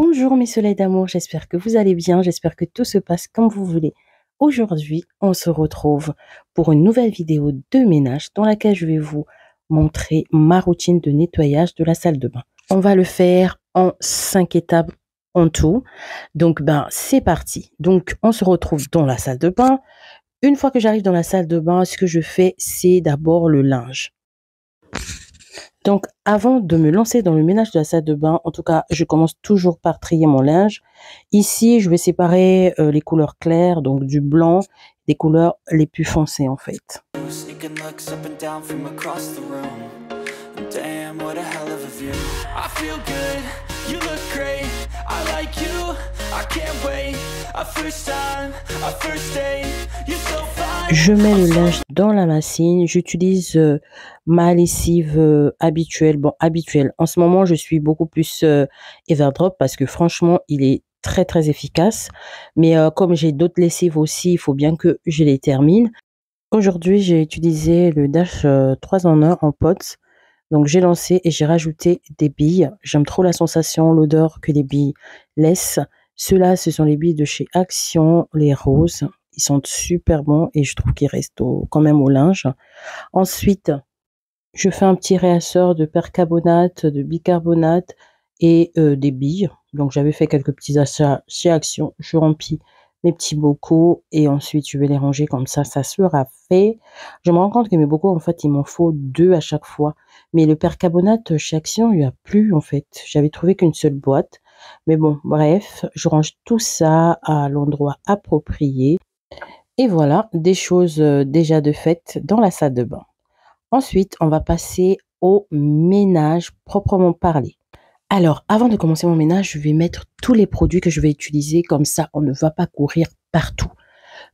Bonjour mes soleils d'amour, j'espère que vous allez bien, j'espère que tout se passe comme vous voulez. Aujourd'hui, on se retrouve pour une nouvelle vidéo de ménage dans laquelle je vais vous montrer ma routine de nettoyage de la salle de bain. On va le faire en 5 étapes en tout. Donc, c'est parti. Donc, on se retrouve dans la salle de bain. Une fois que j'arrive dans la salle de bain, ce que je fais, c'est d'abord le linge. Donc, avant de me lancer dans le ménage de la salle de bain, en tout cas, je commence toujours par trier mon linge. Ici, je vais séparer les couleurs claires, donc du blanc, des couleurs les plus foncées en fait. Je mets le linge dans la machine. J'utilise ma lessive habituelle. Bon, habituelle. En ce moment, je suis beaucoup plus Everdrop parce que franchement, il est très, très efficace. Mais comme j'ai d'autres lessives aussi, il faut bien que je les termine. Aujourd'hui, j'ai utilisé le Dash 3 en 1 en potes. Donc, j'ai lancé et j'ai rajouté des billes. J'aime trop la sensation, l'odeur que les billes laissent. Ceux-là, ce sont les billes de chez Action, les roses. Ils sont super bons et je trouve qu'ils restent quand même au linge. Ensuite, je fais un petit réassort de percarbonate, de bicarbonate et des billes. Donc, j'avais fait quelques petits achats chez Action. Je remplis mes petits bocaux et ensuite, je vais les ranger comme ça sera fait. Je me rends compte que mes bocaux, en fait, il m'en faut 2 à chaque fois. Mais le percarbonate chez Action, il n'y a plus, en fait. J'avais trouvé qu'une seule boîte. Mais bon, bref, je range tout ça à l'endroit approprié. Et voilà, des choses déjà de fait dans la salle de bain. Ensuite, on va passer au ménage proprement parlé. Alors, avant de commencer mon ménage, je vais mettre tous les produits que je vais utiliser. Comme ça, on ne va pas courir partout.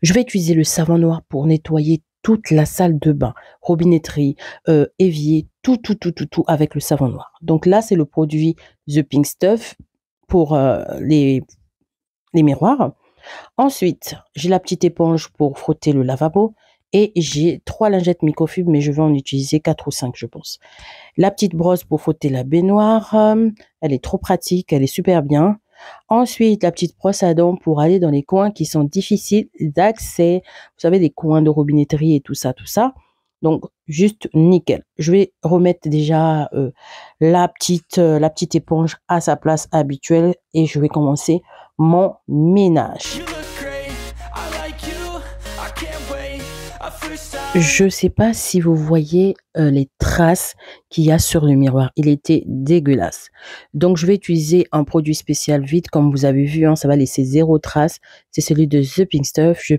Je vais utiliser le savon noir pour nettoyer toute la salle de bain. Robinetterie, évier, tout avec le savon noir. Donc là, c'est le produit The Pink Stuff pour les miroirs. Ensuite, j'ai la petite éponge pour frotter le lavabo et j'ai 3 lingettes microfibres, mais je vais en utiliser 4 ou 5, je pense. La petite brosse pour frotter la baignoire, elle est trop pratique, elle est super bien. Ensuite, la petite brosse à dents pour aller dans les coins qui sont difficiles d'accès. Vous savez, des coins de robinetterie et tout ça. Donc, juste nickel. Je vais remettre déjà la petite éponge à sa place habituelle et je vais commencer mon ménage. Je sais pas si vous voyez les traces qu'il y a sur le miroir. Il était dégueulasse. Donc, je vais utiliser un produit spécial vide. Comme vous avez vu, ça va laisser 0 trace. C'est celui de The Pink Stuff. Je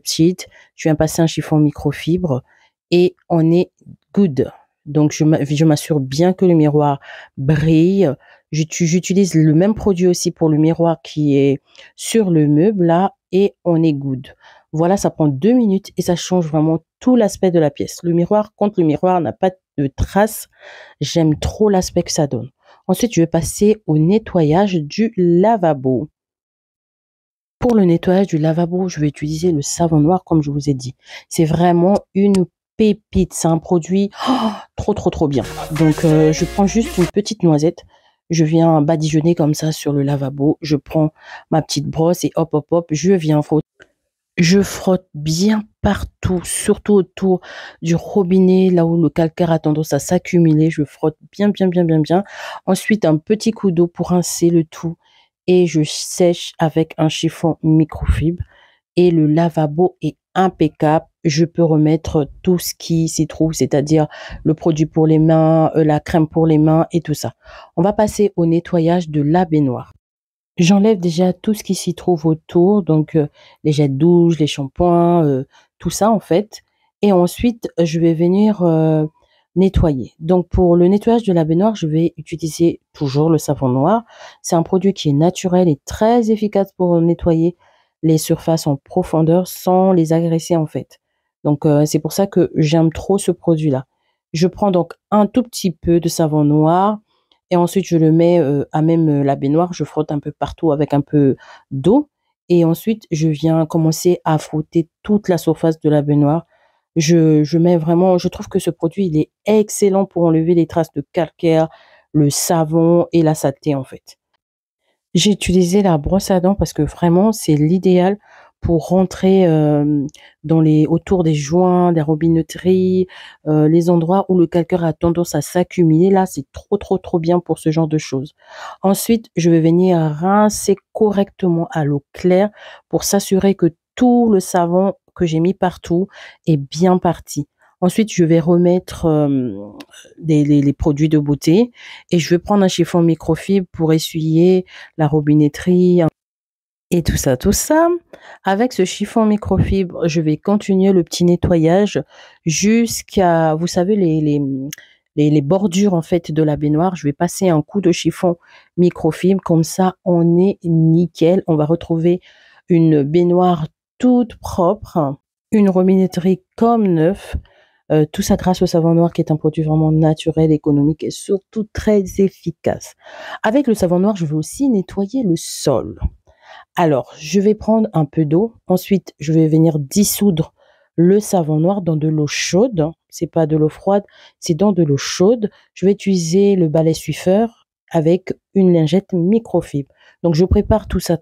viens passer un chiffon microfibre et on est good. Donc, je m'assure bien que le miroir brille. J'utilise le même produit aussi pour le miroir qui est sur le meuble là et on est good. Voilà, ça prend 2 minutes et ça change vraiment tout l'aspect de la pièce. Le miroir, quand le miroir n'a pas de traces, j'aime trop l'aspect que ça donne. Ensuite, je vais passer au nettoyage du lavabo. Pour le nettoyage du lavabo, je vais utiliser le savon noir comme je vous ai dit. C'est vraiment une pépite. C'est un produit trop bien. Donc, je prends juste une petite noisette. Je viens badigeonner comme ça sur le lavabo. Je prends ma petite brosse et hop, je viens frotter. Je frotte bien partout, surtout autour du robinet, là où le calcaire a tendance à s'accumuler. Je frotte bien. Ensuite, un petit coup d'eau pour rincer le tout. Et je sèche avec un chiffon microfibre. Et le lavabo est impeccable. Je peux remettre tout ce qui s'y trouve, c'est-à-dire le produit pour les mains, la crème pour les mains et tout ça. On va passer au nettoyage de la baignoire. J'enlève déjà tout ce qui s'y trouve autour, donc les jets de douche, les shampoings, tout ça en fait. Et ensuite, je vais venir nettoyer. Donc pour le nettoyage de la baignoire, je vais utiliser toujours le savon noir. C'est un produit qui est naturel et très efficace pour nettoyer les surfaces en profondeur sans les agresser en fait. Donc c'est pour ça que j'aime trop ce produit-là. Je prends donc un tout petit peu de savon noir. Et ensuite, je le mets à même la baignoire. Je frotte un peu partout avec un peu d'eau. Et ensuite, je viens commencer à frotter toute la surface de la baignoire. Je mets vraiment, je trouve que ce produit, il est excellent pour enlever les traces de calcaire, le savon et la saleté en fait. J'ai utilisé la brosse à dents parce que vraiment c'est l'idéal pour rentrer, dans les autour des joints, des robinetteries, les endroits où le calcaire a tendance à s'accumuler. Là, c'est trop, trop, trop bien pour ce genre de choses. Ensuite, je vais venir rincer correctement à l'eau claire pour s'assurer que tout le savon que j'ai mis partout est bien parti. Ensuite, je vais remettre, les produits de beauté et je vais prendre un chiffon microfibre pour essuyer la robinetterie et tout ça, tout ça. Avec ce chiffon microfibre, je vais continuer le petit nettoyage jusqu'à, vous savez, les bordures en fait de la baignoire. Je vais passer un coup de chiffon microfibre, comme ça on est nickel. On va retrouver une baignoire toute propre, une robinetterie comme neuf. Tout ça grâce au savon noir qui est un produit vraiment naturel, économique et surtout très efficace. Avec le savon noir, je vais aussi nettoyer le sol. Alors, je vais prendre un peu d'eau. Ensuite, je vais venir dissoudre le savon noir dans de l'eau chaude. C'est pas de l'eau froide, c'est dans de l'eau chaude. Je vais utiliser le balai suifeur avec une lingette microfibre. Donc, je prépare tout ça.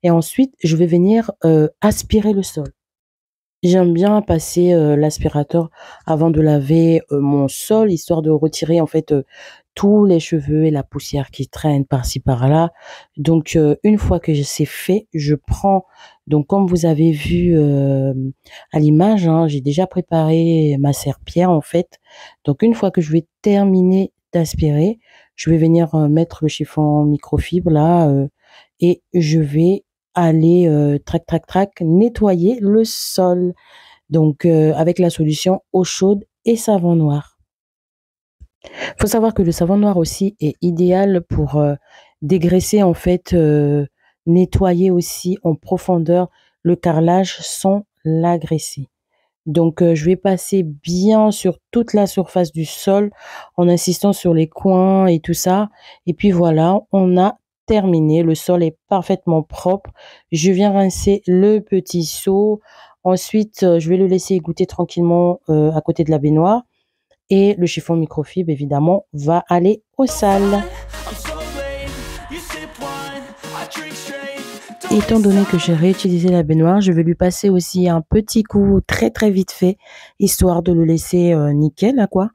Et ensuite, je vais venir aspirer le sol. J'aime bien passer, l'aspirateur avant de laver, mon sol, histoire de retirer en fait, tous les cheveux et la poussière qui traîne par-ci par-là. Donc, une fois que c'est fait, je prends donc comme vous avez vu, à l'image, hein, j'ai déjà préparé ma serpillière en fait. Donc une fois que je vais terminer d'aspirer, je vais venir, mettre le chiffon microfibre là, et je vais aller, trac, trac, trac, nettoyer le sol. Donc, avec la solution eau chaude et savon noir. Faut savoir que le savon noir aussi est idéal pour, dégraisser en fait, nettoyer aussi en profondeur le carrelage sans l'agresser. Donc, je vais passer bien sur toute la surface du sol en insistant sur les coins et tout ça et puis voilà, on a terminé. Le sol est parfaitement propre. Je viens rincer le petit seau. Ensuite, je vais le laisser égoutter tranquillement, à côté de la baignoire et le chiffon microfibre évidemment va aller aux salles. Étant donné que j'ai réutilisé la baignoire, je vais lui passer aussi un petit coup très, très vite fait, histoire de le laisser, nickel là quoi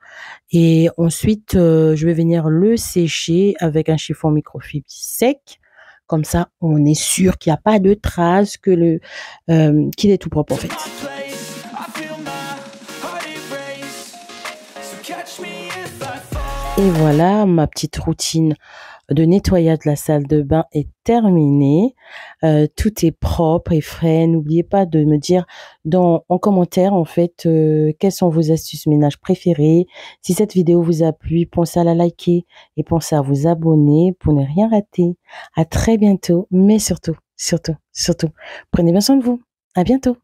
et ensuite, je vais venir le sécher avec un chiffon microfibre sec. Comme ça, on est sûr qu'il y a pas de traces, qu'il est tout propre en fait. Et voilà, ma petite routine de nettoyage de la salle de bain est terminée. Tout est propre et frais. N'oubliez pas de me dire en commentaire en fait, quelles sont vos astuces ménage préférées. Si cette vidéo vous a plu, pensez à la liker et pensez à vous abonner pour ne rien rater. À très bientôt, mais surtout, surtout, surtout, prenez bien soin de vous. À bientôt.